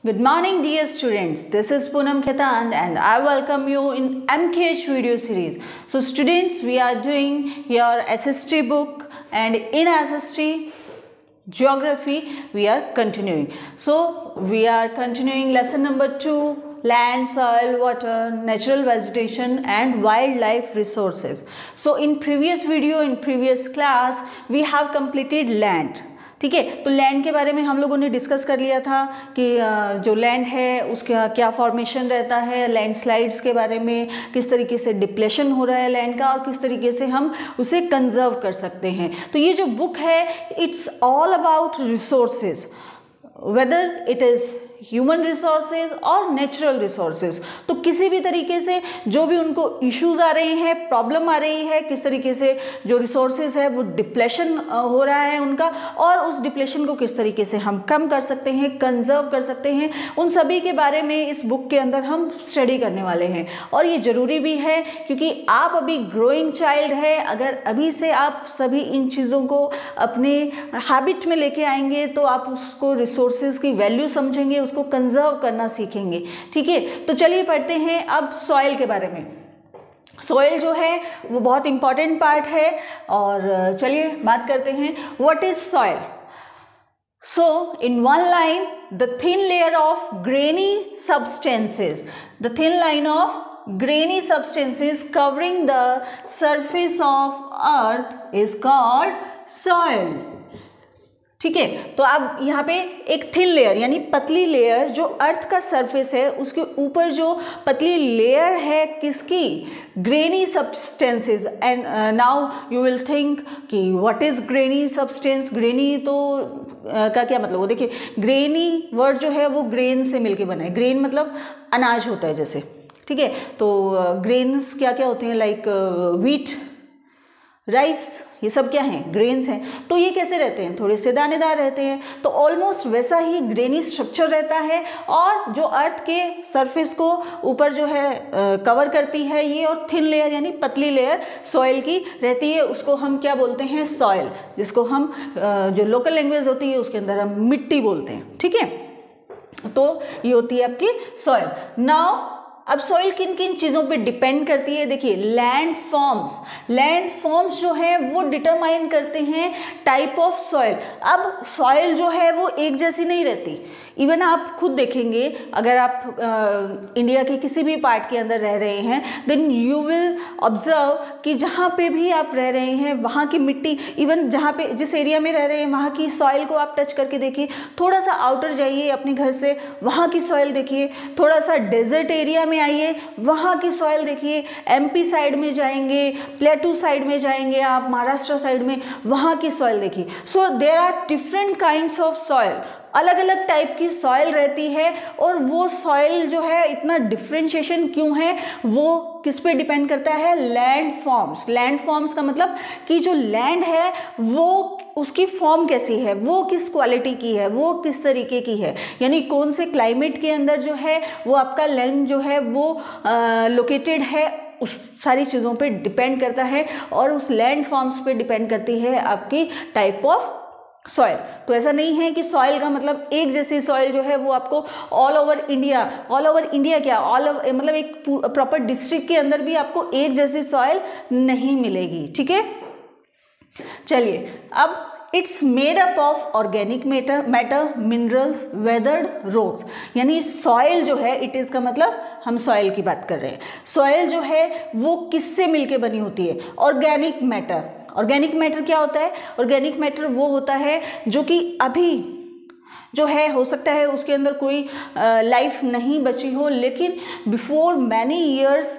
Good morning dear students, this is Poonam Khaitan and I welcome you in MKH video series. So students, we are doing your SST book and in SST geography we are continuing. So we are continuing lesson number 2, land, soil, water, natural vegetation and wildlife resources. So in previous video, in previous class we have completed land. ठीक है, तो land के बारे में हम लोगों ने discuss कर लिया था कि जो लैंड है उसका क्या फॉर्मेशन रहता है, लैंडस्लाइड्स के बारे में, किस तरीके से डिप्लेशन हो रहा है लैंड का और किस तरीके से हम उसे कंजर्व कर सकते हैं. तो ये जो बुक है it's all about resources, whether it is human resources और नेचुरल रिसोर्सेज. तो किसी भी तरीके से जो भी उनको इश्यूज आ रहे हैं, प्रॉब्लम आ रही है, किस तरीके से जो रिसोर्सेज है वो डिप्लेशन हो रहा है उनका, और उस डिप्लेशन को किस तरीके से हम कम कर सकते हैं, कंजर्व कर सकते हैं, उन सभी के बारे में इस बुक के अंदर हम स्टडी करने वाले हैं. और ये ज़रूरी भी है क्योंकि आप अभी ग्रोइंग चाइल्ड है. अगर अभी से आप सभी इन चीज़ों को अपने हैबिट में लेके आएंगे तो आप उसको रिसोर्सेज की वैल्यू समझेंगे, उसको कंजर्व करना सीखेंगे. ठीक है, तो चलिए पढ़ते हैं अब सॉइल के बारे में. सॉइल जो है वो बहुत इंपॉर्टेंट पार्ट है और चलिए बात करते हैं. What is soil? So in one line, the thin layer of grainy substances, the thin line of grainy substances covering the surface of earth is called soil. ठीक है, तो अब यहाँ पे एक थिन लेयर यानी पतली लेयर जो अर्थ का सरफेस है उसके ऊपर जो पतली लेयर है किसकी? Grainy substances. And now you will think कि what is grainy substance. Grainy तो का क्या मतलब? वो देखिए, ग्रेनी वर्ड जो है वो ग्रेन से मिलके बना है. ग्रेन मतलब अनाज होता है जैसे. ठीक है, तो ग्रेन्स क्या क्या होते हैं? लाइक व्हीट, राइस, ये सब क्या हैं? ग्रेन्स हैं. तो ये कैसे रहते हैं? थोड़े से दानेदार रहते हैं. तो ऑलमोस्ट वैसा ही ग्रेनी स्ट्रक्चर रहता है और जो अर्थ के सरफेस को ऊपर जो है कवर करती है ये, और थिन लेयर यानी पतली लेयर सॉइल की रहती है. उसको हम क्या बोलते हैं? सॉइल. जिसको हम जो लोकल लैंग्वेज होती है उसके अंदर हम मिट्टी बोलते हैं. ठीक है, तो ये होती है आपकी सॉइल. नाउ अब सॉइल किन किन चीज़ों पे डिपेंड करती है? देखिए, लैंड फॉर्म्स जो है वो डिटरमाइन करते हैं टाइप ऑफ सॉइल. अब सॉइल जो है वो एक जैसी नहीं रहती. इवन आप खुद देखेंगे, अगर आप इंडिया के किसी भी पार्ट के अंदर रह रहे हैं देन यू विल ऑब्जर्व कि जहाँ पे भी आप रह रहे हैं वहाँ की मिट्टी, इवन जहाँ पे जिस एरिया में रह रहे हैं वहाँ की सॉइल को आप टच करके देखिए. थोड़ा सा आउटर जाइए अपने घर से, वहाँ की सॉइल देखिए. थोड़ा सा डेजर्ट एरिया में आइए, वहाँ की सॉइल देखिए. एमपी साइड में जाएंगे, प्लेटू साइड में जाएंगे आप, महाराष्ट्र साइड में, वहाँ की सॉइल देखिए. So there are different kinds of soil. अलग अलग टाइप की सॉइल रहती है. और वो सॉइल जो है इतना डिफ्रेंशिएशन क्यों है? वो किस पे डिपेंड करता है? लैंड फॉर्म्स का मतलब कि जो लैंड है वो उसकी फॉर्म कैसी है, वो किस क्वालिटी की है, वो किस तरीके की है, यानी कौन से क्लाइमेट के अंदर जो है वो आपका लैंड जो है वो लोकेटेड है, उस सारी चीज़ों पे डिपेंड करता है. और उस लैंड फॉर्म्स पे डिपेंड करती है आपकी टाइप ऑफ सॉइल. तो ऐसा नहीं है कि सॉइल का मतलब एक जैसी सॉइल जो है वो आपको ऑल ओवर इंडिया क्या मतलब एक प्रॉपर डिस्ट्रिक्ट के अंदर भी आपको एक जैसी सॉइल नहीं मिलेगी. ठीक है, चलिए अब it's made up of organic matter, minerals, weathered rocks. यानी सॉइल जो है, इट इज़ का मतलब हम सॉइल की बात कर रहे हैं. सॉइल जो है वो किससे मिलके बनी होती है? Organic matter. ऑर्गेनिक मैटर क्या होता है? ऑर्गेनिक मैटर वो होता है जो कि अभी जो है हो सकता है उसके अंदर कोई लाइफ नहीं बची हो, लेकिन बिफोर मैनी ईयर्स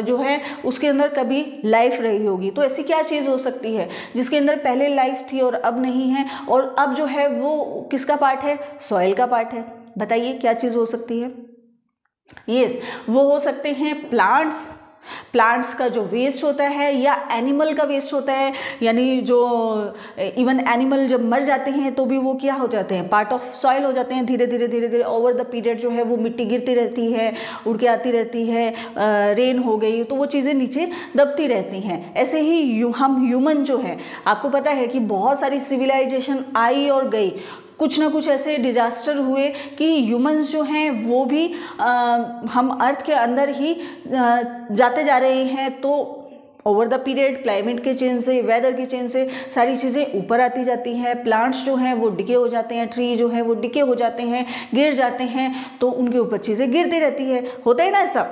जो है उसके अंदर कभी लाइफ रही होगी. तो ऐसी क्या चीज़ हो सकती है जिसके अंदर पहले लाइफ थी और अब नहीं है, और अब जो है वो किसका पार्ट है? सॉइल का पार्ट है. बताइए क्या चीज़ हो सकती है? यस, वो हो सकते हैं प्लांट्स का जो वेस्ट होता है या एनिमल का वेस्ट होता है. यानी जो इवन एनिमल जब मर जाते हैं तो भी वो क्या हो जाते हैं? पार्ट ऑफ सॉइल हो जाते हैं. धीरे धीरे ओवर द पीरियड जो है वो मिट्टी गिरती रहती है, उड़ के आती रहती है, रेन हो गई तो वो चीज़ें नीचे दबती रहती हैं. ऐसे ही हम ह्यूमन जो है, आपको पता है कि बहुत सारी सिविलाइजेशन आई और गई. कुछ ना कुछ ऐसे डिजास्टर हुए कि ह्यूमंस जो हैं वो भी हम अर्थ के अंदर ही जाते जा रहे हैं। तो ओवर द पीरियड क्लाइमेट के चेंज से, वेदर के चेंज से सारी चीज़ें ऊपर आती जाती हैं। प्लांट्स जो हैं वो डिके हो जाते हैं, ट्री जो है वो डिके हो जाते हैं, गिर जाते हैं, तो उनके ऊपर चीज़ें गिरती रहती है। होता है ना ऐसा?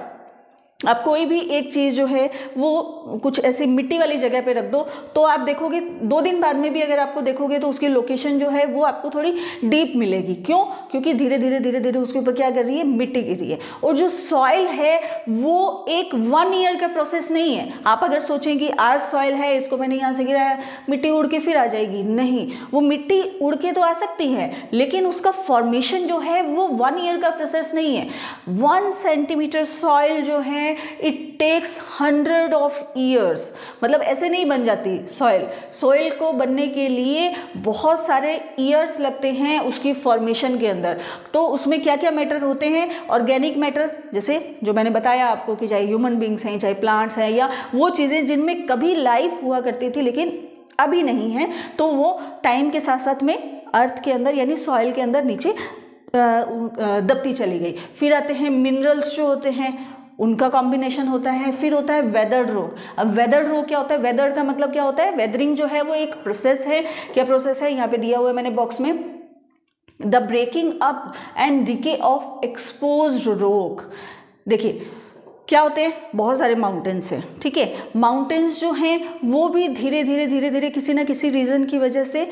आप कोई भी एक चीज़ जो है वो कुछ ऐसी मिट्टी वाली जगह पे रख दो तो आप देखोगे 2 दिन बाद में भी अगर आपको देखोगे तो उसकी लोकेशन जो है वो आपको थोड़ी डीप मिलेगी। क्यों? क्योंकि धीरे धीरे उसके ऊपर क्या कर रही है, मिट्टी गिर रही है। और जो सॉइल है वो एक 1 ईयर का प्रोसेस नहीं है। आप अगर सोचें कि आज सॉइल है, इसको मैंने यहाँ से गिराया, मिट्टी उड़ के फिर आ जाएगी, नहीं, वो मिट्टी उड़ के तो आ सकती है लेकिन उसका फॉर्मेशन जो है वो 1 ईयर का प्रोसेस नहीं है। 1 सेंटीमीटर सॉइल जो है इट टेक्स 100 ऑफ ईयर्स। मतलब ऐसे नहीं बन जाती सॉइल को बनने के लिए बहुत सारे ईयर्स लगते हैं उसकी फॉर्मेशन के अंदर। तो उसमें क्या क्या मैटर होते हैं? ऑर्गेनिक मैटर, जैसे जो मैंने बताया आपको कि चाहे ह्यूमन बींग्स हैं, चाहे प्लांट्स हैं, या वो चीज़ें जिनमें कभी लाइफ हुआ करती थी लेकिन अभी नहीं है, तो वो टाइम के साथ साथ में अर्थ के अंदर यानी सॉइल के अंदर नीचे दबती चली गई। फिर आते हैं मिनरल्स जो होते हैं, उनका कॉम्बिनेशन होता है। फिर होता है वेदर्ड रॉक। अब वेदर्ड रॉक क्या होता है? वेदर का मतलब क्या होता है? वेदरिंग जो है वो एक प्रोसेस है। क्या प्रोसेस है? यहाँ पे दिया हुआ है मैंने बॉक्स में, the breaking up and decay of exposed rock. देखिए क्या होते हैं, बहुत सारे माउंटेन्स हैं, ठीक है। माउंटेन्स जो हैं वो भी धीरे धीरे किसी ना किसी रीज़न की वजह से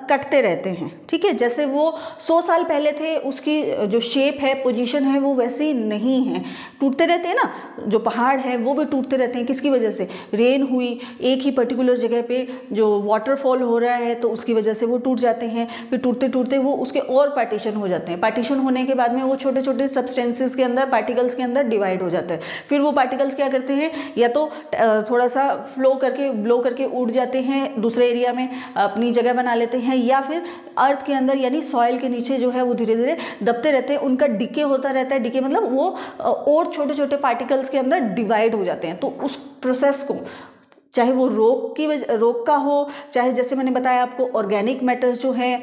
कटते रहते हैं, ठीक है। जैसे वो 100 साल पहले थे, उसकी जो शेप है, पोजीशन है, वो वैसी नहीं है, टूटते रहते हैं ना। जो पहाड़ है वो भी टूटते रहते हैं, किसकी वजह से? रेन हुई, एक ही पर्टिकुलर जगह पे जो वाटरफॉल हो रहा है तो उसकी वजह से वो टूट जाते हैं। फिर टूटते टूटते वो उसके और पार्टीशन हो जाते हैं। पार्टीशन होने के बाद में वो छोटे छोटे सब्सटेंसेस के अंदर, पार्टिकल्स के अंदर डिवाइड हो जाते हैं। फिर वो पार्टिकल्स क्या करते हैं, या तो थोड़ा सा ब्लो करके उड़ जाते हैं, दूसरे एरिया में अपनी जगह बना लेते हैं, या फिर अर्थ के अंदर यानी सॉइल के नीचे जो है वो धीरे धीरे दबते रहते हैं। उनका डिके होता रहता है। डिके मतलब वो और छोटे छोटे पार्टिकल्स के अंदर डिवाइड हो जाते हैं। तो उस प्रोसेस को, चाहे वो रोक का हो, चाहे जैसे मैंने बताया आपको ऑर्गेनिक मैटर्स जो है,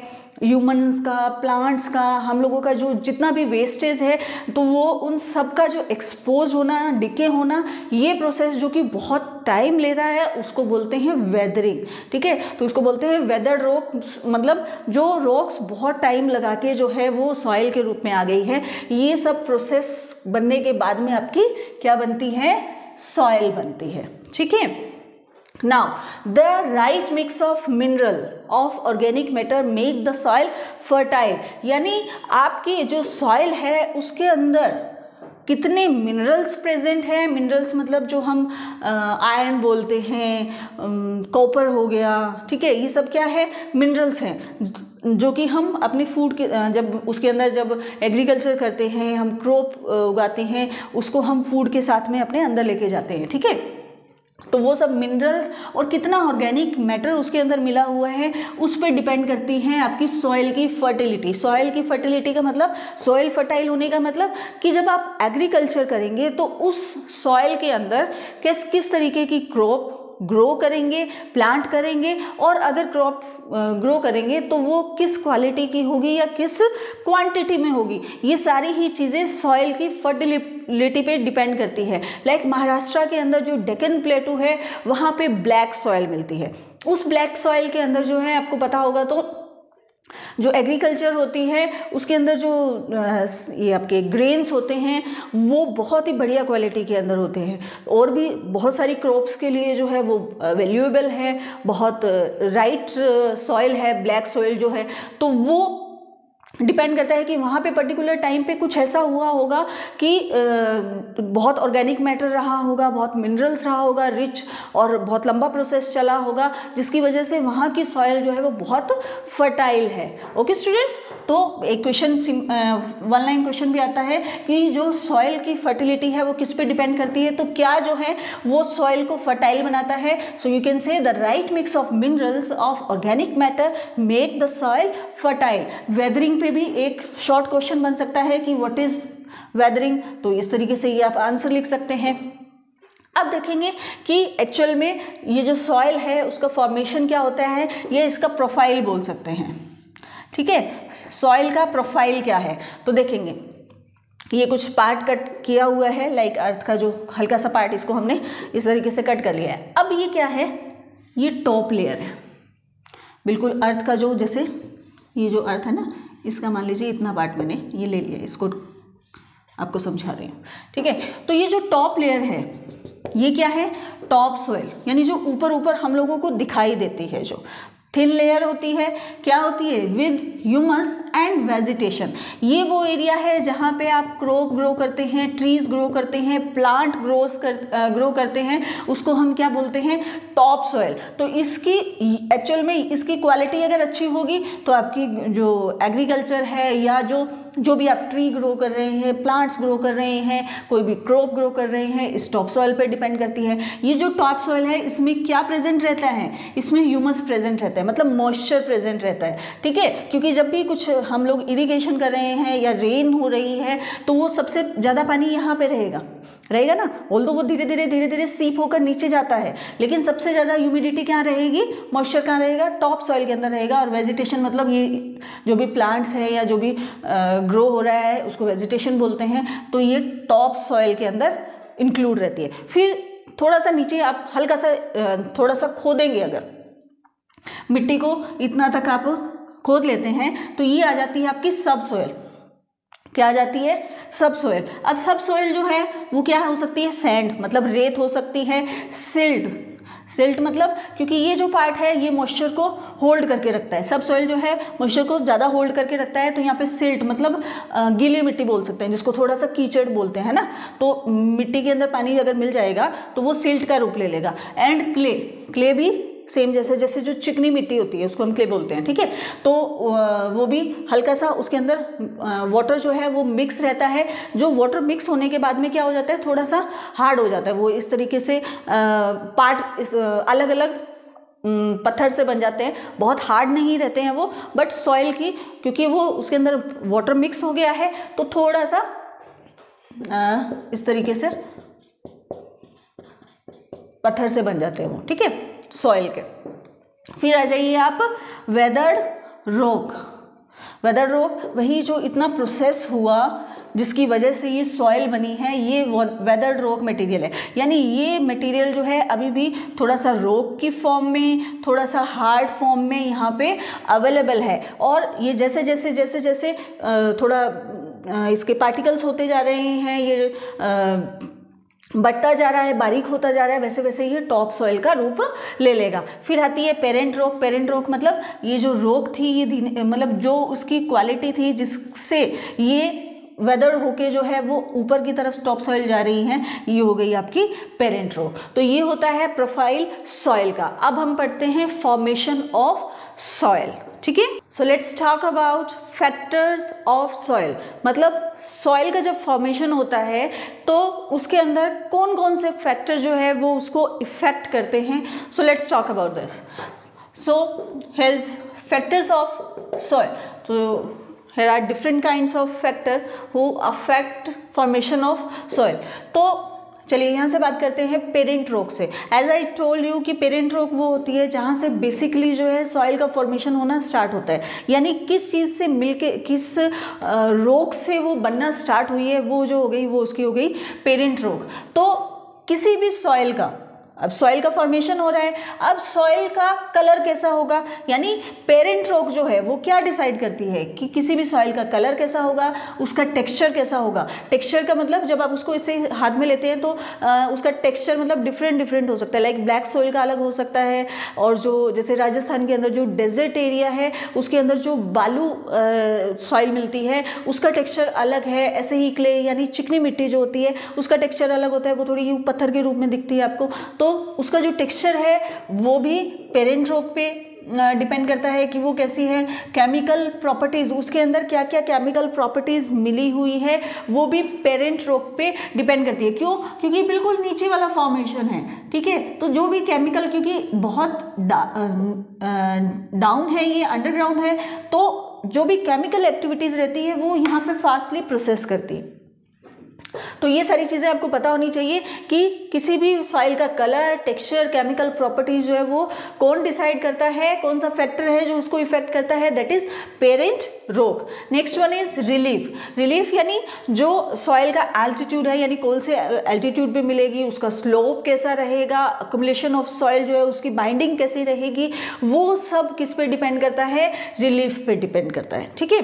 ह्यूमन्स का, प्लांट्स का, हम लोगों का जो जितना भी वेस्टेज है, तो वो उन सब का जो एक्सपोज होना, डिके होना, ये प्रोसेस जो कि बहुत टाइम ले रहा है, उसको बोलते हैं वेदरिंग, ठीक है। तो उसको बोलते हैं वेदर रॉक, मतलब जो रॉक्स बहुत टाइम लगा के जो है वो सॉइल के रूप में आ गई है। ये सब प्रोसेस बनने के बाद में आपकी क्या बनती है? सॉइल बनती है, ठीक है। Now, the right mix of mineral of organic matter make the soil fertile। यानी आपकी जो सॉइल है उसके अंदर कितने मिनरल्स प्रेजेंट हैं। मिनरल्स मतलब जो हम आयरन बोलते हैं, कॉपर हो गया, ठीक है, ये सब क्या है? मिनरल्स हैं, जो कि हम अपने फूड के जब उसके अंदर जब एग्रीकल्चर करते हैं, हम क्रॉप उगाते हैं, उसको हम फूड के साथ में अपने अंदर लेके जाते हैं, ठीक है। तो वो सब मिनरल्स और कितना ऑर्गेनिक मैटर उसके अंदर मिला हुआ है, उस पर डिपेंड करती हैं आपकी सॉइल की फर्टिलिटी। सॉइल की फर्टिलिटी का मतलब, सॉइल फर्टाइल होने का मतलब कि जब आप एग्रीकल्चर करेंगे तो उस सॉइल के अंदर किस तरीके की क्रॉप ग्रो करेंगे, प्लांट करेंगे, और अगर क्रॉप ग्रो करेंगे तो वो किस क्वालिटी की होगी या किस क्वांटिटी में होगी, ये सारी ही चीज़ें सॉइल की फर्टिलिटी पे डिपेंड करती है। लाइक महाराष्ट्र के अंदर जो डेक्कन प्लेटू है, वहाँ पे ब्लैक सॉइल मिलती है। उस ब्लैक सॉइल के अंदर जो है, आपको पता होगा तो जो एग्रीकल्चर होती है उसके अंदर जो ये आपके ग्रेन्स होते हैं वो बहुत ही बढ़िया क्वालिटी के अंदर होते हैं, और भी बहुत सारी क्रॉप्स के लिए जो है वो वैल्यूएबल है, बहुत राइट सॉइल है, ब्लैक सॉइल जो है। तो वो डिपेंड करता है कि वहाँ पे पर्टिकुलर टाइम पे कुछ ऐसा हुआ होगा कि बहुत ऑर्गेनिक मैटर रहा होगा, बहुत मिनरल्स रहा होगा रिच, और बहुत लंबा प्रोसेस चला होगा, जिसकी वजह से वहाँ की सॉइल जो है वो बहुत फर्टाइल है। ओके स्टूडेंट्स, तो एक क्वेश्चन, 1 लाइन क्वेश्चन भी आता है कि जो सॉइल की फर्टिलिटी है वो किस पे डिपेंड करती है, तो क्या जो है वो सॉइल को फर्टाइल बनाता है? So you can say the right mix of minerals of organic matter make the soil fertile. Weathering पे भी एक शॉर्ट क्वेश्चन बन सकता है कि व्हाट इज वेदरिंग, तो इस तरीके से ये आप आंसर लिख सकते हैं। अब देखेंगे कि एक्चुअल में ये जो सॉइल है उसका फॉर्मेशन क्या होता है, ये इसका प्रोफाइल बोल सकते हैं। ठीक है, सॉइल का प्रोफाइल क्या है तो देखेंगे। ये कुछ पार्ट कट किया हुआ है, लाइक अर्थ का जो हल्का सा पार्ट, इसको हमने इस तरीके से कट कर लिया है। अब ये क्या है, ये टॉप लेयर है बिल्कुल अर्थ का, जो जैसे ये जो अर्थ है ना, इसका मान लीजिए इतना पार्ट मैंने ये ले लिया, इसको आपको समझा रही हूँ, ठीक है। तो ये जो टॉप लेयर है ये क्या है, टॉप सॉइल, यानी जो ऊपर ऊपर हम लोगों को दिखाई देती है, जो थिन लेयर होती है, क्या होती है, विद ह्यूमस एंड वेजिटेशन। ये वो एरिया है जहाँ पे आप क्रॉप ग्रो करते हैं, ट्रीज ग्रो करते हैं, प्लांट ग्रो करते हैं, उसको हम क्या बोलते हैं, टॉप सॉइल। तो इसकी एक्चुअल में इसकी क्वालिटी अगर अच्छी होगी तो आपकी जो एग्रीकल्चर है या जो भी आप ट्री ग्रो कर रहे हैं, प्लांट्स ग्रो कर रहे हैं, कोई भी क्रॉप ग्रो कर रहे हैं, इस टॉप सॉइल पे डिपेंड करती है। ये जो टॉप सॉइल है इसमें क्या प्रेजेंट रहता है, इसमें ह्यूमस प्रेजेंट रहता है, मतलब मॉइस्चर प्रेजेंट रहता है, ठीक है। क्योंकि जब भी कुछ हम लोग इरिगेशन कर रहे हैं या रेन हो रही है तो वो सबसे ज़्यादा पानी यहाँ पे रहेगा ना, ऑल्दो वो धीरे धीरे सीप होकर नीचे जाता है, लेकिन सबसे ज़्यादा ह्यूमिडिटी क्या रहेगी, मॉइस्चर कहाँ रहेगा, टॉप सॉइल के अंदर रहेगा। और वेजिटेशन मतलब ये जो भी प्लांट्स है या जो भी ग्रो हो रहा है उसको वेजिटेशन बोलते हैं, तो ये टॉप सॉइल के अंदर इंक्लूड रहती है। फिर थोड़ा सा नीचे आप हल्का सा थोड़ा सा खोदेंगे, अगर मिट्टी को इतना तक आप खोद लेते हैं तो ये आ जाती है आपकी सब सॉइल। क्या आ जाती है, सब सॉइल। अब सब सॉइल जो है वो क्या हो सकती है, सैंड मतलब रेत हो सकती है, सिल्ट मतलब, क्योंकि ये जो पार्ट है ये मॉइस्चर को होल्ड करके रखता है, सब सॉइल जो है मॉइस्चर को ज़्यादा होल्ड करके रखता है। तो यहाँ पे सिल्ट मतलब गीली मिट्टी बोल सकते हैं, जिसको थोड़ा सा कीचड़ बोलते हैं ना, तो मिट्टी के अंदर पानी अगर मिल जाएगा तो वो सिल्ट का रूप ले लेगा। एंड क्ले भी सेम, जैसे जो चिकनी मिट्टी होती है उसको हम क्ले बोलते हैं, ठीक है। तो वो भी हल्का सा उसके अंदर वाटर जो है वो मिक्स रहता है। जो वाटर मिक्स होने के बाद में क्या हो जाता है, थोड़ा सा हार्ड हो जाता है, वो इस तरीके से पार्ट अलग अलग पत्थर से बन जाते हैं, बहुत हार्ड नहीं रहते हैं वो, बट सॉइल की क्योंकि वो उसके अंदर वाटर मिक्स हो गया है तो थोड़ा सा इस तरीके से पत्थर से बन जाते हैं वो, ठीक है, सॉइल के। फिर आ जाइए आप वेदर्ड रॉक। वही जो इतना प्रोसेस हुआ जिसकी वजह से ये सॉइल बनी है, ये वेदर्ड रॉक मटेरियल है। यानी ये मटेरियल जो है अभी भी थोड़ा सा रॉक की फॉर्म में, थोड़ा सा हार्ड फॉर्म में यहाँ पे अवेलेबल है। और ये जैसे जैसे थोड़ा इसके पार्टिकल्स होते जा रहे हैं, ये बढ़ता जा रहा है, बारीक होता जा रहा है, वैसे वैसे ये टॉप सॉइल का रूप ले लेगा। फिर आती है पेरेंट रॉक मतलब ये जो रॉक थी, ये मतलब जो उसकी क्वालिटी थी जिससे ये वेदर होके जो है वो ऊपर की तरफ टॉप सॉइल जा रही हैं, ये हो गई आपकी पेरेंट रॉक। तो ये होता है प्रोफाइल सॉइल का। अब हम पढ़ते हैं फॉर्मेशन ऑफ सॉइल, ठीक है। So let's talk about factors of soil. मतलब सॉइल का जब फॉर्मेशन होता है तो उसके अंदर कौन कौन से फैक्टर जो है वो उसको इफेक्ट करते हैं। So let's talk about this. So here is factors of soil. तो here are different kinds of factor who affect formation of soil। तो चलिए यहाँ से बात करते हैं पेरेंट रॉक से। एज आई टोल्ड यू कि पेरेंट रॉक वो होती है जहाँ से बेसिकली जो है सॉइल का फॉर्मेशन होना स्टार्ट होता है, यानी किस चीज़ से मिलके किस रॉक से वो बनना स्टार्ट हुई है, वो जो हो गई वो उसकी हो गई पेरेंट रॉक। तो किसी भी सॉइल का, अब सॉइल का फॉर्मेशन हो रहा है, अब सॉइल का कलर कैसा होगा, यानी पेरेंट रॉक जो है वो क्या डिसाइड करती है कि किसी भी सॉइल का कलर कैसा होगा, उसका टेक्सचर कैसा होगा। टेक्सचर का मतलब जब आप उसको इसे हाथ में लेते हैं तो उसका टेक्सचर मतलब डिफरेंट हो सकता है। लाइक ब्लैक सॉइल का अलग हो सकता है, और जो जैसे राजस्थान के अंदर जो डेजर्ट एरिया है उसके अंदर जो बालू सॉइल मिलती है उसका टेक्सचर अलग है। ऐसे ही क्ले यानी चिकनी मिट्टी जो होती है उसका टेक्सचर अलग होता है, वो थोड़ी पत्थर के रूप में दिखती है आपको, तो उसका जो टेक्सचर है वो भी पेरेंट रॉक पे डिपेंड करता है कि वो कैसी है। केमिकल प्रॉपर्टीज, उसके अंदर क्या क्या केमिकल प्रॉपर्टीज मिली हुई है वो भी पेरेंट रॉक पे डिपेंड करती है। क्यों? क्योंकि बिल्कुल नीचे वाला फॉर्मेशन है, ठीक है। तो जो भी केमिकल, क्योंकि बहुत डाउन है, ये अंडरग्राउंड है, तो जो भी केमिकल एक्टिविटीज रहती है वो यहाँ पे फास्टली प्रोसेस करती है। तो ये सारी चीज़ें आपको पता होनी चाहिए कि किसी भी सॉइल का कलर, टेक्सचर, केमिकल प्रॉपर्टीज जो है वो कौन डिसाइड करता है, कौन सा फैक्टर है जो उसको इफेक्ट करता है, that is parent rock. Next one is relief. Relief यानी जो सॉइल का एल्टीट्यूड है, यानी कौन से एल्टीट्यूड पे मिलेगी, उसका स्लोप कैसा रहेगा, अक्यूमुलेशन ऑफ सॉइल जो है उसकी बाइंडिंग कैसी रहेगी, वो सब किस पे डिपेंड करता है, रिलीफ पे डिपेंड करता है। ठीक है,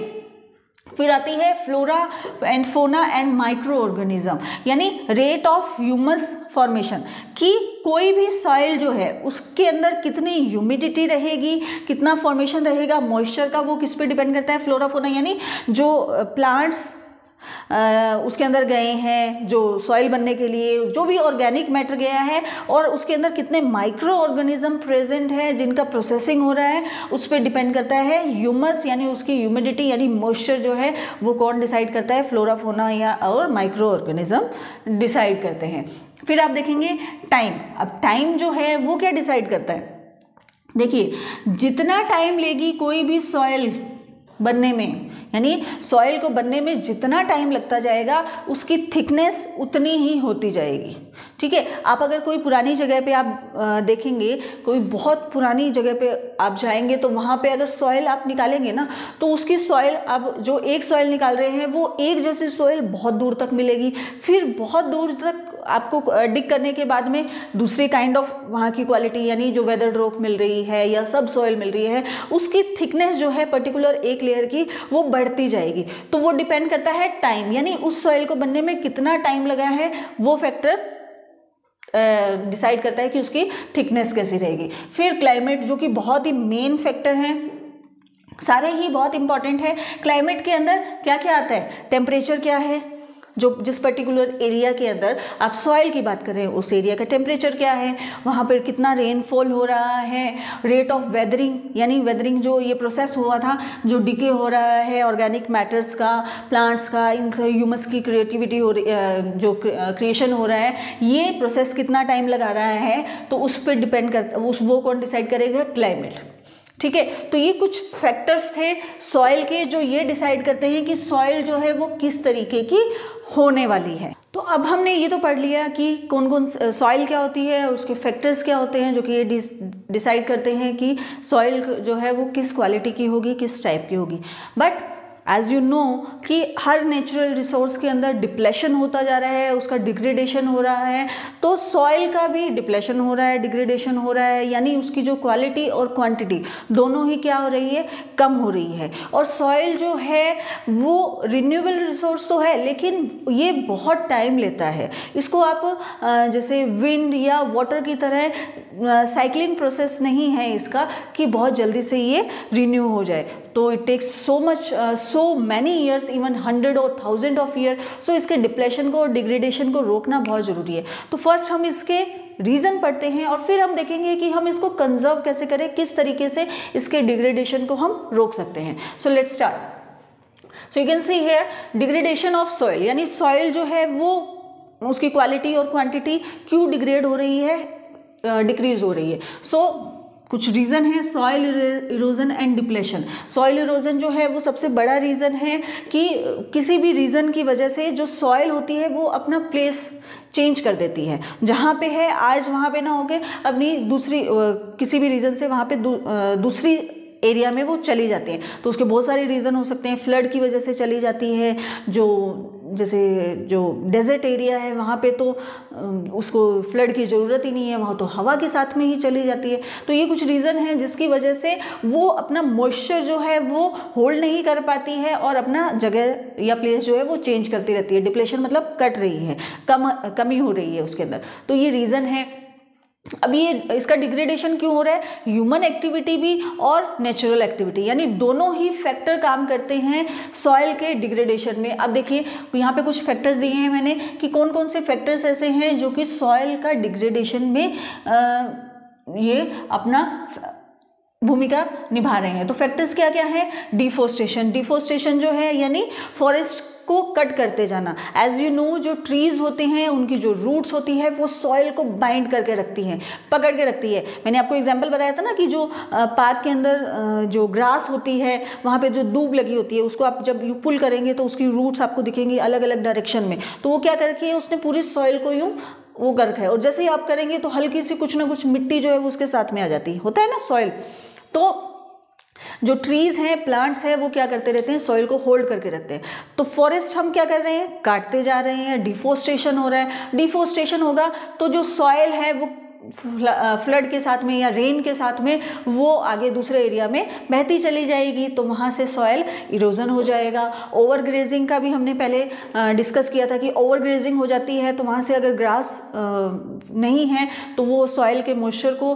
फिर आती है flora and fauna and micro organism, यानी रेट ऑफ ह्यूमस फॉर्मेशन, कि कोई भी सॉइल जो है उसके अंदर कितनी ह्यूमिडिटी रहेगी, कितना फॉर्मेशन रहेगा मॉइस्चर का, वो किस पे डिपेंड करता है, फ्लोरा फोना, यानी जो प्लांट्स उसके अंदर गए हैं, जो सॉइल बनने के लिए जो भी ऑर्गेनिक मैटर गया है, और उसके अंदर कितने माइक्रो ऑर्गेनिज्म प्रेजेंट है जिनका प्रोसेसिंग हो रहा है, उस पर डिपेंड करता है ह्यूमस, यानी उसकी ह्यूमिडिटी यानी मॉइस्चर जो है वो कौन डिसाइड करता है, फ्लोरा फोना या और माइक्रो ऑर्गेनिज्म डिसाइड करते हैं। फिर आप देखेंगे टाइम। अब टाइम जो है वो क्या डिसाइड करता है, देखिए जितना टाइम लेगी कोई भी सॉइल बनने में, यानी सॉइल को बनने में जितना टाइम लगता जाएगा उसकी थिकनेस उतनी ही होती जाएगी। ठीक है, आप अगर कोई पुरानी जगह पे आप देखेंगे, कोई बहुत पुरानी जगह पे आप जाएंगे तो वहाँ पे अगर सॉइल आप निकालेंगे ना, तो उसकी सॉइल, अब जो एक सॉइल निकाल रहे हैं वो एक जैसी सॉइल बहुत दूर तक मिलेगी, फिर बहुत दूर तक आपको डिग करने के बाद में दूसरी काइंड ऑफ वहाँ की क्वालिटी, यानी जो वेदर रॉक मिल रही है या सब सॉइल मिल रही है, उसकी थिकनेस जो है पर्टिकुलर एक लेयर की वो बढ़ती जाएगी। तो वो डिपेंड करता है टाइम, यानी उस सॉइल को बनने में कितना टाइम लगा है, वो फैक्टर डिसाइड करता है कि उसकी थिकनेस कैसी रहेगी। फिर क्लाइमेट, जो कि बहुत ही मेन फैक्टर है, सारे ही बहुत इंपॉर्टेंट है। क्लाइमेट के अंदर क्या क्या आता है, टेम्परेचर क्या है, जो जिस पर्टिकुलर एरिया के अंदर आप सॉइल की बात करें उस एरिया का टेम्परेचर क्या है, वहाँ पर कितना रेनफॉल हो रहा है, रेट ऑफ वेदरिंग, यानी वेदरिंग जो ये प्रोसेस हुआ था, जो डिके हो रहा है ऑर्गेनिक मैटर्स का, प्लांट्स का, इन ह्यूमस की क्रिएटिविटी हो रही, जो क्रिएशन हो रहा है, ये प्रोसेस कितना टाइम लगा रहा है, तो उस पर डिपेंड करता, वो कौन डिसाइड करेगा, क्लाइमेट। ठीक है, तो ये कुछ फैक्टर्स थे सॉइल के जो ये डिसाइड करते हैं कि सॉइल जो है वो किस तरीके की होने वाली है। तो अब हमने ये तो पढ़ लिया कि कौन कौन सॉइल क्या होती है, उसके फैक्टर्स क्या होते हैं जो कि ये डिसाइड करते हैं कि सॉइल जो है वो किस क्वालिटी की होगी, किस टाइप की होगी। बट एज यू नो कि हर नेचुरल रिसोर्स के अंदर डिप्लेशन होता जा रहा है, उसका डिग्रेडेशन हो रहा है, तो सॉइल का भी डिप्लेशन हो रहा है, डिग्रेडेशन हो रहा है, यानी उसकी जो क्वालिटी और क्वांटिटी दोनों ही क्या हो रही है, कम हो रही है। और सॉइल जो है वो रिन्यूएबल रिसोर्स तो है, लेकिन ये बहुत टाइम लेता है। इसको आप जैसे विंड या वाटर की तरह साइक्लिंग प्रोसेस नहीं है इसका कि बहुत जल्दी से ये रिन्यू हो जाए। तो it takes so much, so many years, even 100 और 1000 ऑफ ईयर। सो इसके डिप्लेशन को और डिग्रेडेशन को रोकना बहुत ज़रूरी है। तो फर्स्ट हम इसके रीज़न पढ़ते हैं और फिर हम देखेंगे कि हम इसको कंजर्व कैसे करें, किस तरीके से इसके डिग्रेडेशन को हम रोक सकते हैं। So let's start. So you can see here degradation of soil, यानी सॉइल जो है वो उसकी क्वालिटी और क्वांटिटी क्यों डिग्रेड हो रही है, डिक्रीज हो रही है। सो कुछ रीज़न है, soil erosion and depletion. Soil erosion जो है वो सबसे बड़ा रीज़न है कि किसी भी रीज़न की वजह से जो सॉइल होती है वो अपना प्लेस चेंज कर देती है, जहाँ पे है आज वहाँ पे ना होके अपनी दूसरी किसी भी रीज़न से वहाँ पे दूसरी एरिया में वो चली जाती हैं। तो उसके बहुत सारे रीज़न हो सकते हैं। फ्लड की वजह से चली जाती है, जैसे जो डेजर्ट एरिया है वहाँ पे तो उसको फ्लड की ज़रूरत ही नहीं है, वहाँ तो हवा के साथ में ही चली जाती है। तो ये कुछ रीज़न हैं जिसकी वजह से वो अपना मॉइस्चर जो है वो होल्ड नहीं कर पाती है और अपना जगह या प्लेस जो है वो चेंज करती रहती है। डिप्लेशन मतलब कट रही है, कमी हो रही है उसके अंदर। तो ये रीज़न है। अब ये इसका डिग्रेडेशन क्यों हो रहा है, ह्यूमन एक्टिविटी भी और नेचुरल एक्टिविटी, यानी दोनों ही फैक्टर काम करते हैं सॉइल के डिग्रेडेशन में। अब देखिए यहाँ पे कुछ फैक्टर्स दिए हैं मैंने कि कौन कौन से फैक्टर्स ऐसे हैं जो कि सॉइल का डिग्रेडेशन में ये अपना भूमिका निभा रहे हैं। तो फैक्टर्स क्या क्या है, डिफोरेस्टेशन। डिफोरेस्टेशन जो है यानी फॉरेस्ट को कट करते जाना। एज यू नो, जो ट्रीज होते हैं उनकी जो रूट्स होती है वो सॉइल को बाइंड करके रखती हैं, पकड़ के रखती है। मैंने आपको एग्जांपल बताया था ना कि जो पार्क के अंदर जो ग्रास होती है वहाँ पे जो दूब लगी होती है उसको आप जब यू पुल करेंगे तो उसकी रूट्स आपको दिखेंगी अलग अलग डायरेक्शन में। तो वो क्या कर रखी है, उसने पूरी सॉइल को यूँ वो कर रखा है, और जैसे ही आप करेंगे तो हल्की सी कुछ ना कुछ मिट्टी जो है वो उसके साथ में आ जाती है, होता है ना सॉइल। तो जो ट्रीज हैं, प्लांट्स हैं, वो क्या करते रहते हैं, सॉइल को होल्ड करके रखते हैं। तो फॉरेस्ट हम क्या कर रहे हैं, काटते जा रहे हैं, डिफोरेस्टेशन हो रहा है। डिफोरेस्टेशन होगा तो जो सॉइल है वो फ्लड के साथ में या रेन के साथ में वो आगे दूसरे एरिया में बहती चली जाएगी, तो वहाँ से सॉइल इरोजन हो जाएगा। ओवर ग्रेजिंग का भी हमने पहले डिस्कस किया था कि ओवर ग्रेजिंग हो जाती है तो वहाँ से अगर ग्रास नहीं है तो वो सॉइल के मॉइस्चर को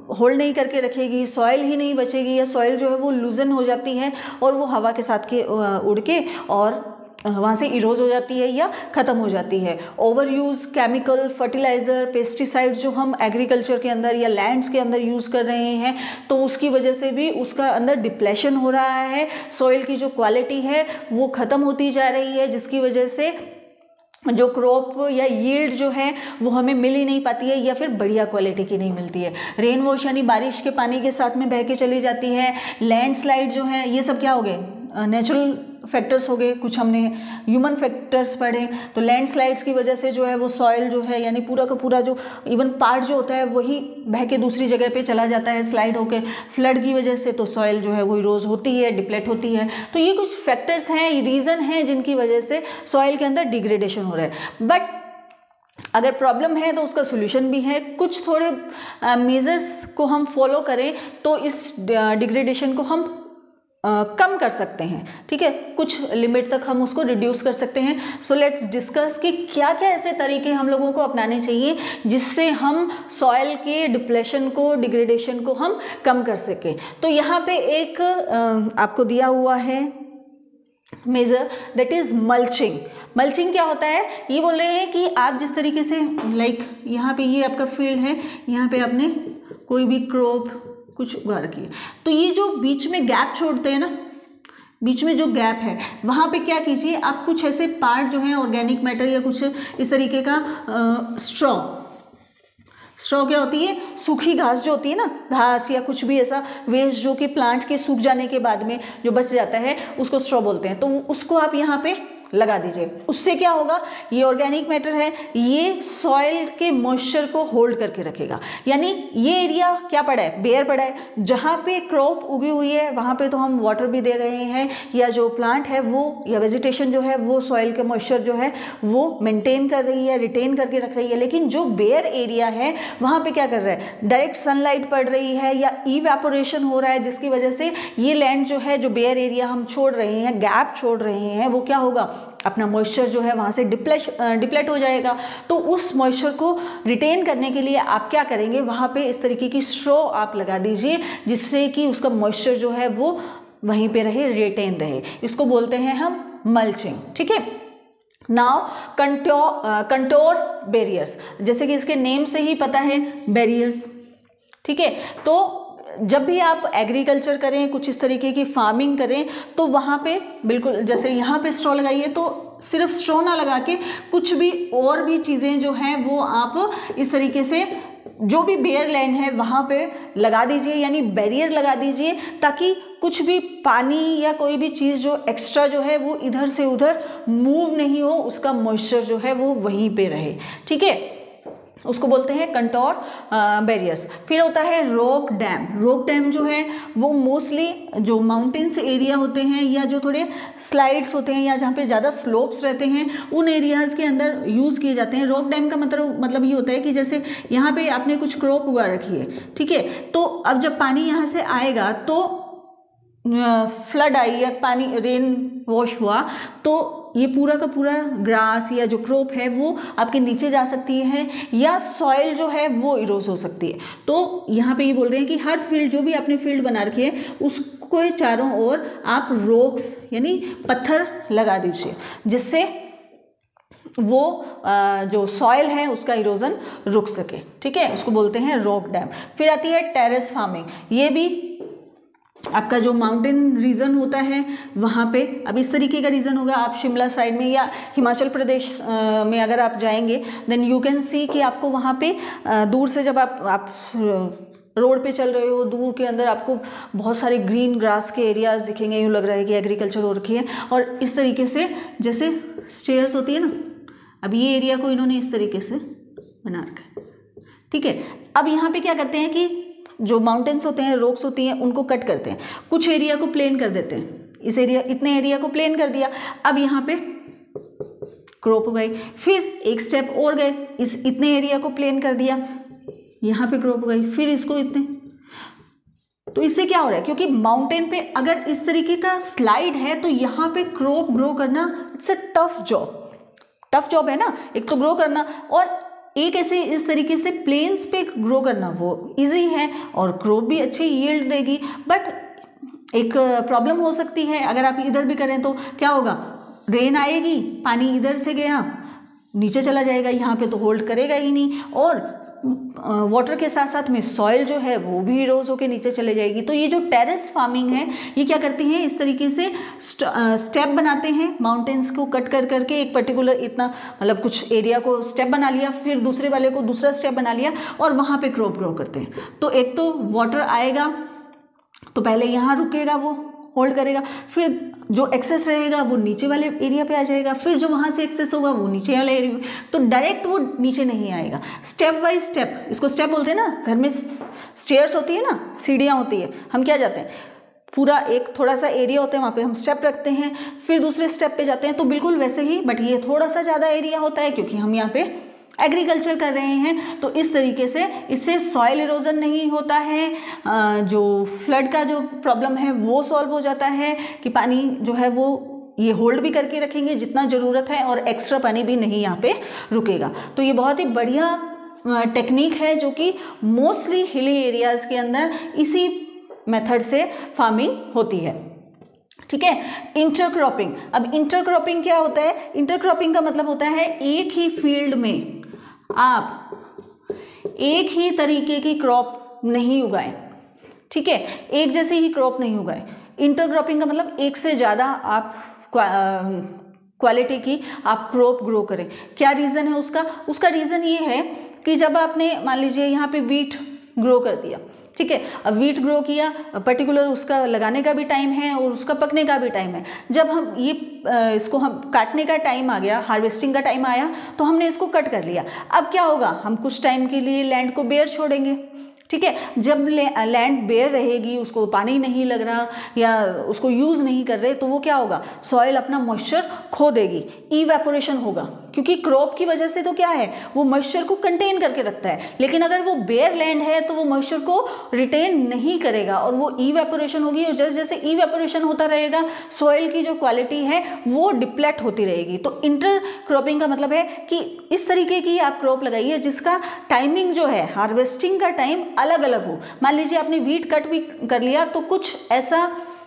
होल्ड नहीं करके रखेगी, सॉइल ही नहीं बचेगी, या सॉइल जो है वो लूजन हो जाती है और वो हवा के साथ के उड़ के और वहाँ से इरोज हो जाती है या ख़त्म हो जाती है। Over use chemical, fertiliser, pesticides जो हम एग्रीकल्चर के अंदर या लैंड्स के अंदर यूज़ कर रहे हैं तो उसकी वजह से भी उसका अंदर डिप्लेशन हो रहा है, सॉइल की जो क्वालिटी है वो ख़त्म होती जा रही है, जिसकी वजह से जो क्रॉप या यील्ड जो है वो हमें मिल ही नहीं पाती है या फिर बढ़िया क्वालिटी की नहीं मिलती है। रेन वॉश यानी बारिश के पानी के साथ में बह के चली जाती है। लैंडस्लाइड जो है ये सब क्या हो गए, नेचुरल फैक्टर्स हो गए, कुछ हमने ह्यूमन फैक्टर्स पढ़े। तो लैंडस्लाइड्स की वजह से जो है वो सॉइल जो है यानी पूरा का पूरा जो इवन पार्ट जो होता है वही बह के दूसरी जगह पे चला जाता है स्लाइड होकर। फ्लड की वजह से तो सॉइल जो है वो इरोज होती है, डिप्लेट होती है। तो ये कुछ फैक्टर्स हैं, रीज़न हैं जिनकी वजह से सॉइल के अंदर डिग्रेडेशन हो रहा है। बट अगर प्रॉब्लम है तो उसका सोल्यूशन भी है। कुछ थोड़े मेजर्स को हम फॉलो करें तो इस डिग्रेडेशन को हम कम कर सकते हैं, ठीक है, कुछ लिमिट तक हम उसको रिड्यूस कर सकते हैं। सो लेट्स डिस्कस कि क्या क्या ऐसे तरीके हम लोगों को अपनाने चाहिए जिससे हम सॉइल के डिप्लेशन को, डिग्रेडेशन को हम कम कर सकें। तो यहाँ पे एक आपको दिया हुआ है measure, that is mulching. Mulching क्या होता है, ये बोल रहे हैं कि आप जिस तरीके से लाइक यहाँ पे ये आपका फील्ड है, यहाँ पे आपने कोई भी क्रॉप कुछ उगा रखी है, तो ये जो बीच में गैप छोड़ते हैं ना, बीच में जो गैप है वहाँ पे क्या कीजिए आप कुछ ऐसे पार्ट जो है ऑर्गेनिक मैटर या कुछ इस तरीके का स्ट्रॉ क्या होती है, सूखी घास जो होती है ना, घास या कुछ भी ऐसा वेस्ट जो कि प्लांट के सूख जाने के बाद में जो बच जाता है उसको स्ट्रॉ बोलते हैं। तो उसको आप यहाँ पे लगा दीजिए। उससे क्या होगा, ये ऑर्गेनिक मैटर है, ये सॉइल के मॉइस्चर को होल्ड करके रखेगा। यानी ये एरिया क्या पड़ा है, बेयर पड़ा है, जहाँ पे क्रॉप उगी हुई है वहाँ पे तो हम वाटर भी दे रहे हैं, या जो प्लांट है वो या वेजिटेशन जो है वो सॉइल के मॉइस्चर जो है वो मेंटेन कर रही है, रिटेन करके रख रही है। लेकिन जो बेयर एरिया है वहाँ पे क्या कर रहा है, डायरेक्ट सनलाइट पड़ रही है या इवेपोरेशन हो रहा है, जिसकी वजह से ये लैंड जो है, जो बेयर एरिया हम छोड़ रहे हैं, गैप छोड़ रहे हैं, वो क्या होगा, अपना मॉइस्चर जो है वहाँ से डिप्लेट हो जाएगा। तो उस मॉइस्चर को रिटेन करने के लिए आप क्या करेंगे, वहाँ पे इस तरीके की स्ट्रॉ आप लगा दीजिए जिससे कि उसका मॉइस्चर जो है वो वहीं पे रहे, रिटेन रहे। इसको बोलते हैं हम मल्चिंग, ठीक है। नाउ कंटोर बैरियर्स, जैसे कि इसके नेम से ही पता है, बैरियर्स, ठीक है। तो जब भी आप एग्रीकल्चर करें, कुछ इस तरीके की फार्मिंग करें, तो वहाँ पे बिल्कुल जैसे यहाँ पे स्ट्रॉ लगाइए तो सिर्फ स्ट्रॉ ना लगा के कुछ भी और भी चीज़ें जो हैं वो आप इस तरीके से जो भी बेयर लैंड है वहाँ पे लगा दीजिए, यानी बैरियर लगा दीजिए, ताकि कुछ भी पानी या कोई भी चीज़ जो एक्स्ट्रा जो है वो इधर से उधर मूव नहीं हो, उसका मॉइस्चर जो है वो वहीं पे रहे, ठीक है। उसको बोलते हैं कंटोर बैरियर्स। फिर होता है रॉक डैम। रॉक डैम जो है वो मोस्टली जो माउंटेन्स एरिया होते हैं या जो थोड़े स्लाइड्स होते हैं या जहाँ पे ज़्यादा स्लोप्स रहते हैं उन एरियाज़ के अंदर यूज़ किए जाते हैं। रॉक डैम का मतलब ये होता है कि जैसे यहाँ पे आपने कुछ क्रॉप उगा रखी है, ठीक है, तो अब जब पानी यहाँ से आएगा तो फ्लड आई या पानी रेन वॉश हुआ तो ये पूरा का पूरा ग्रास या जो क्रॉप है वो आपके नीचे जा सकती है या सॉइल जो है वो इरोज हो सकती है। तो यहाँ पे ये बोल रहे हैं कि हर फील्ड, जो भी आपने फील्ड बना रखी है उसको चारों ओर आप रॉक्स यानी पत्थर लगा दीजिए, जिससे वो जो सॉइल है उसका इरोजन रुक सके, ठीक है। उसको बोलते हैं रॉक डैम। फिर आती है टेरेस फार्मिंग। ये भी आपका जो माउंटेन रीजन होता है वहाँ पे अब इस तरीके का रीजन होगा। आप शिमला साइड में या हिमाचल प्रदेश में अगर आप जाएंगे देन यू कैन सी कि आपको वहाँ पे दूर से जब आप रोड पे चल रहे हो, दूर के अंदर आपको बहुत सारे ग्रीन ग्रास के एरियाज दिखेंगे, यूँ लग रहा है कि एग्रीकल्चर हो रखी है। और इस तरीके से जैसे स्टेयर्स होती है ना, अब ये एरिया को इन्होंने इस तरीके से बना रखा है, ठीक है। अब यहाँ पे क्या करते हैं कि जो माउंटेन्स होते हैं, रॉक्स होती हैं, उनको कट करते हैं, कुछ एरिया को प्लेन कर देते हैं। इस एरिया इतने एरिया को प्लेन कर दिया, अब यहाँ पे क्रॉप उगाई, फिर एक स्टेप और गए, इस इतने एरिया को प्लेन कर दिया, यहाँ पे क्रॉप उगाई, फिर इसको इतने। तो इससे क्या हो रहा है, क्योंकि माउंटेन पे अगर इस तरीके का स्लाइड है तो यहाँ पे क्रॉप ग्रो करना इट्स अ टफ जॉब है ना। एक तो ग्रो करना और एक ऐसे इस तरीके से प्लेन्स पे ग्रो करना वो इजी है और क्रॉप भी अच्छी यील्ड देगी। बट एक प्रॉब्लम हो सकती है, अगर आप इधर भी करें तो क्या होगा, रेन आएगी, पानी इधर से गया नीचे चला जाएगा, यहाँ पे तो होल्ड करेगा ही नहीं, और वाटर के साथ साथ में सॉइल जो है वो भी इरोज होकर नीचे चले जाएगी। तो ये जो टेरेस फार्मिंग है ये क्या करती है, इस तरीके से स्टेप बनाते हैं, माउंटेन्स को कट कर करके एक पर्टिकुलर इतना मतलब कुछ एरिया को स्टेप बना लिया, फिर दूसरे वाले को दूसरा स्टेप बना लिया और वहाँ पे क्रॉप ग्रो करते हैं। तो एक तो वाटर आएगा तो पहले यहाँ रुकेगा, वो होल्ड करेगा, फिर जो एक्सेस रहेगा वो नीचे वाले एरिया पे आ जाएगा, फिर जो वहाँ से एक्सेस होगा वो नीचे वाले एरिया, तो डायरेक्ट वो नीचे नहीं आएगा। स्टेप बाय स्टेप, इसको स्टेप बोलते हैं ना, घर में स्टेयर्स होती है ना, सीढ़ियाँ होती है, हम क्या जाते हैं पूरा एक थोड़ा सा एरिया होता है वहाँ पे हम स्टेप रखते हैं, फिर दूसरे स्टेप पे जाते हैं, तो बिल्कुल वैसे ही, बट ये थोड़ा सा ज़्यादा एरिया होता है क्योंकि हम यहाँ पे एग्रीकल्चर कर रहे हैं। तो इस तरीके से इससे सॉइल इरोजन नहीं होता है, जो फ्लड का जो प्रॉब्लम है वो सॉल्व हो जाता है कि पानी जो है वो ये होल्ड भी करके रखेंगे जितना ज़रूरत है और एक्स्ट्रा पानी भी नहीं यहाँ पे रुकेगा। तो ये बहुत ही बढ़िया टेक्निक है जो कि मोस्टली हिली एरियाज़ के अंदर इसी मेथड से फार्मिंग होती है, ठीक है। इंटरक्रॉपिंग, अब इंटरक्रॉपिंग क्या होता है, इंटरक्रॉपिंग का मतलब होता है एक ही फील्ड में आप एक ही तरीके की क्रॉप नहीं उगाएं, ठीक है, एक जैसे ही क्रॉप नहीं उगाएं। इंटरक्रॉपिंग का मतलब एक से ज़्यादा आप क्वालिटी की आप क्रॉप ग्रो करें। क्या रीज़न है उसका रीज़न ये है कि जब आपने मान लीजिए यहाँ पे वीट ग्रो कर दिया, ठीक है, अब वीट ग्रो किया, पर्टिकुलर उसका लगाने का भी टाइम है और उसका पकने का भी टाइम है। जब हम ये इसको हम काटने का टाइम आ गया, हार्वेस्टिंग का टाइम आया, तो हमने इसको कट कर लिया। अब क्या होगा, हम कुछ टाइम के लिए लैंड को बेयर छोड़ेंगे, ठीक है। जब लैंड बेयर रहेगी, उसको पानी नहीं लग रहा या उसको यूज़ नहीं कर रहे, तो वो क्या होगा, सॉइल अपना मॉइस्चर खो देगी, इवेपोरेशन होगा, क्योंकि क्रॉप की वजह से तो क्या है वो मॉइस्चर को कंटेन करके रखता है। लेकिन अगर वो बेयर लैंड है तो वो मॉइस्चर को रिटेन नहीं करेगा और वो इवेपोरेशन होगी, और जैसे जैसे इवेपोरेशन होता रहेगा सॉइल की जो क्वालिटी है वो डिप्लेट होती रहेगी। तो इंटर क्रॉपिंग का मतलब है कि इस तरीके की आप क्रॉप लगाइए जिसका टाइमिंग जो है, हार्वेस्टिंग का टाइम अलग अलग हो। मान लीजिए आपने वीट कट भी कर लिया तो कुछ ऐसा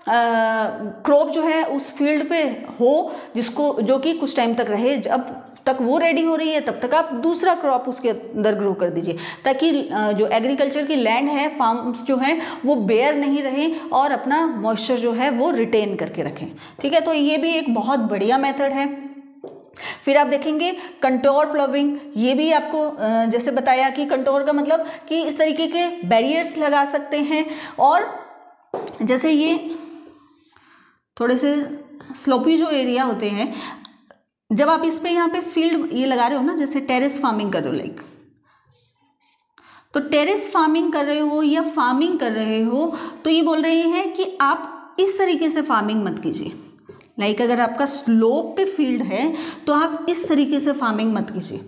क्रॉप जो है उस फील्ड पे हो जिसको जो कि कुछ टाइम तक रहे, जब तक वो रेडी हो रही है तब तक आप दूसरा क्रॉप उसके अंदर ग्रो कर दीजिए, ताकि जो एग्रीकल्चर की लैंड है, फार्म्स जो हैं वो बेयर नहीं रहे और अपना मॉइस्चर जो है वो रिटेन करके रखें, ठीक है। तो ये भी एक बहुत बढ़िया मेथड है। फिर आप देखेंगे कंटोर प्लॉविंग, ये भी आपको जैसे बताया कि कंटोर का मतलब कि इस तरीके के बैरियर्स लगा सकते हैं, और जैसे ये थोड़े से स्लोपी जो एरिया होते हैं, जब आप इस पे यहाँ पे फील्ड ये लगा रहे हो ना, जैसे टेरेस फार्मिंग कर रहे हो लाइक, तो टेरेस फार्मिंग कर रहे हो या फार्मिंग कर रहे हो तो ये बोल रहे हैं कि आप इस तरीके से फार्मिंग मत कीजिए। लाइक अगर आपका स्लोप पे फील्ड है तो आप इस तरीके से फार्मिंग मत कीजिए।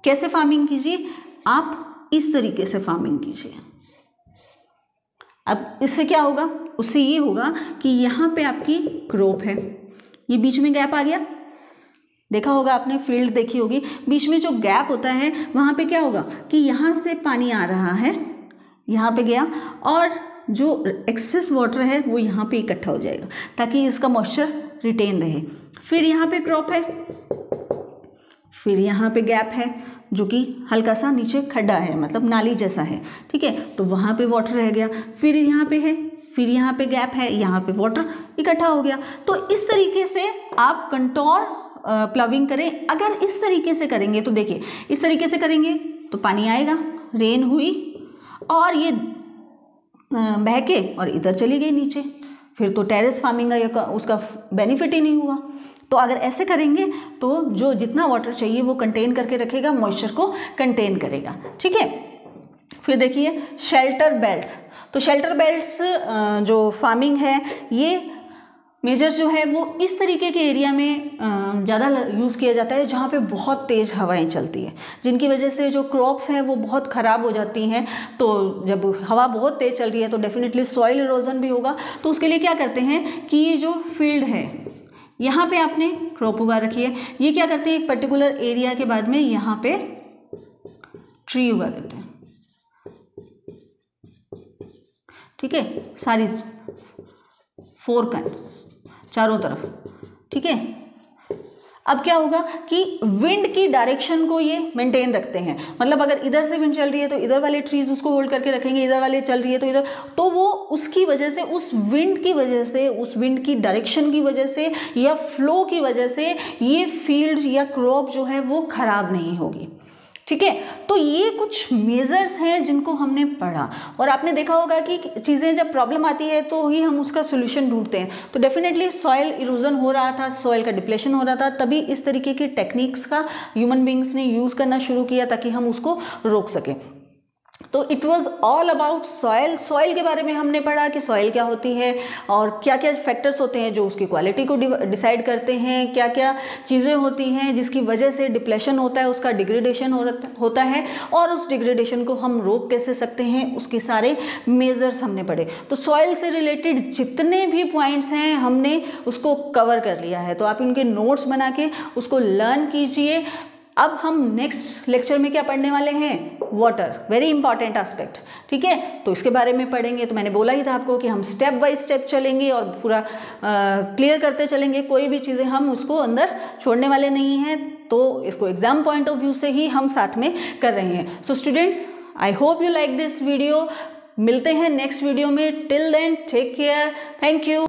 कैसे फार्मिंग कीजिए, आप इस तरीके से फार्मिंग कीजिए। अब इससे क्या होगा, उससे ये होगा कि यहाँ पे आपकी क्रॉप है, ये बीच में गैप आ गया, देखा होगा आपने, फील्ड देखी होगी, बीच में जो गैप होता है वहाँ पे क्या होगा कि यहाँ से पानी आ रहा है, यहाँ पे गया और जो एक्सेस वाटर है वो यहाँ पे इकट्ठा हो जाएगा ताकि इसका मॉइस्चर रिटेन रहे। फिर यहाँ पे क्रॉप है, फिर यहाँ पे गैप है जो कि हल्का सा नीचे खड्डा है, मतलब नाली जैसा है, ठीक है, तो वहाँ पे वाटर रह गया। फिर यहाँ पे है, फिर यहाँ पे गैप है, यहाँ पे वाटर इकट्ठा हो गया। तो इस तरीके से आप कंटोर प्लविंग करें। अगर इस तरीके से करेंगे तो देखिए, इस तरीके से करेंगे तो पानी आएगा, रेन हुई और ये बह के और इधर चली गई नीचे, फिर तो टेरेस फार्मिंग का उसका बेनिफिट ही नहीं हुआ। तो अगर ऐसे करेंगे तो जो जितना वाटर चाहिए वो कंटेन करके रखेगा, मॉइस्चर को कंटेन करेगा, ठीक है। फिर देखिए शेल्टर बेल्ट्स। तो शेल्टर बेल्ट्स जो फार्मिंग है, ये मेजर जो है वो इस तरीके के एरिया में ज़्यादा यूज़ किया जाता है जहाँ पे बहुत तेज़ हवाएं चलती है, जिनकी वजह से जो क्रॉप्स हैं वो बहुत ख़राब हो जाती हैं। तो जब हवा बहुत तेज़ चल रही है तो डेफिनेटली सॉइल इरोजन भी होगा। तो उसके लिए क्या करते हैं कि ये जो फील्ड है यहाँ पे आपने क्रॉप उगा रखी है, ये क्या करते हैं एक पर्टिकुलर एरिया के बाद में यहाँ पे ट्री उगा देते हैं, ठीक है, सारी 4 काइंड चारों तरफ, ठीक है। अब क्या होगा कि विंड की डायरेक्शन को ये मेंटेन रखते हैं, मतलब अगर इधर से विंड चल रही है तो इधर वाले ट्रीज उसको होल्ड करके रखेंगे, इधर वाले चल रही है तो इधर, तो वो उसकी वजह से, उस विंड की वजह से, उस विंड की डायरेक्शन की वजह से या फ्लो की वजह से ये फील्ड या क्रॉप जो है वो खराब नहीं होगी, ठीक है। तो ये कुछ मेजर्स हैं जिनको हमने पढ़ा, और आपने देखा होगा कि चीज़ें जब प्रॉब्लम आती है तो ही हम उसका सोल्यूशन ढूंढते हैं। तो डेफिनेटली सॉइल इरोजन हो रहा था, सॉइल का डिप्लेशन हो रहा था, तभी इस तरीके की टेक्निक्स का ह्यूमन बींग्स ने यूज़ करना शुरू किया ताकि हम उसको रोक सकें। तो it was all about soil. Soil के बारे में हमने पढ़ा कि सॉइल क्या होती है और क्या क्या फैक्टर्स होते हैं जो उसकी क्वालिटी को डिसाइड करते हैं, क्या क्या चीज़ें होती हैं जिसकी वजह से डिप्लेशन होता है, उसका डिग्रेडेशन होता है, और उस डिग्रेडेशन को हम रोक कैसे सकते हैं, उसके सारे मेजर्स हमने पढ़े। तो सॉइल से रिलेटेड जितने भी पॉइंट्स हैं हमने उसको कवर कर लिया है। तो आप इनके नोट्स बना के उसको लर्न कीजिए। अब हम नेक्स्ट लेक्चर में क्या पढ़ने वाले हैं, वाटर, वेरी इंपॉर्टेंट एस्पेक्ट, ठीक है। तो इसके बारे में पढ़ेंगे। तो मैंने बोला ही था आपको कि हम स्टेप बाय स्टेप चलेंगे और पूरा क्लियर करते चलेंगे, कोई भी चीज़ें हम उसको अंदर छोड़ने वाले नहीं हैं। तो इसको एग्जाम पॉइंट ऑफ व्यू से ही हम साथ में कर रहे हैं। So students, I hope you like this video. मिलते हैं नेक्स्ट वीडियो में। Till then take care, thank you.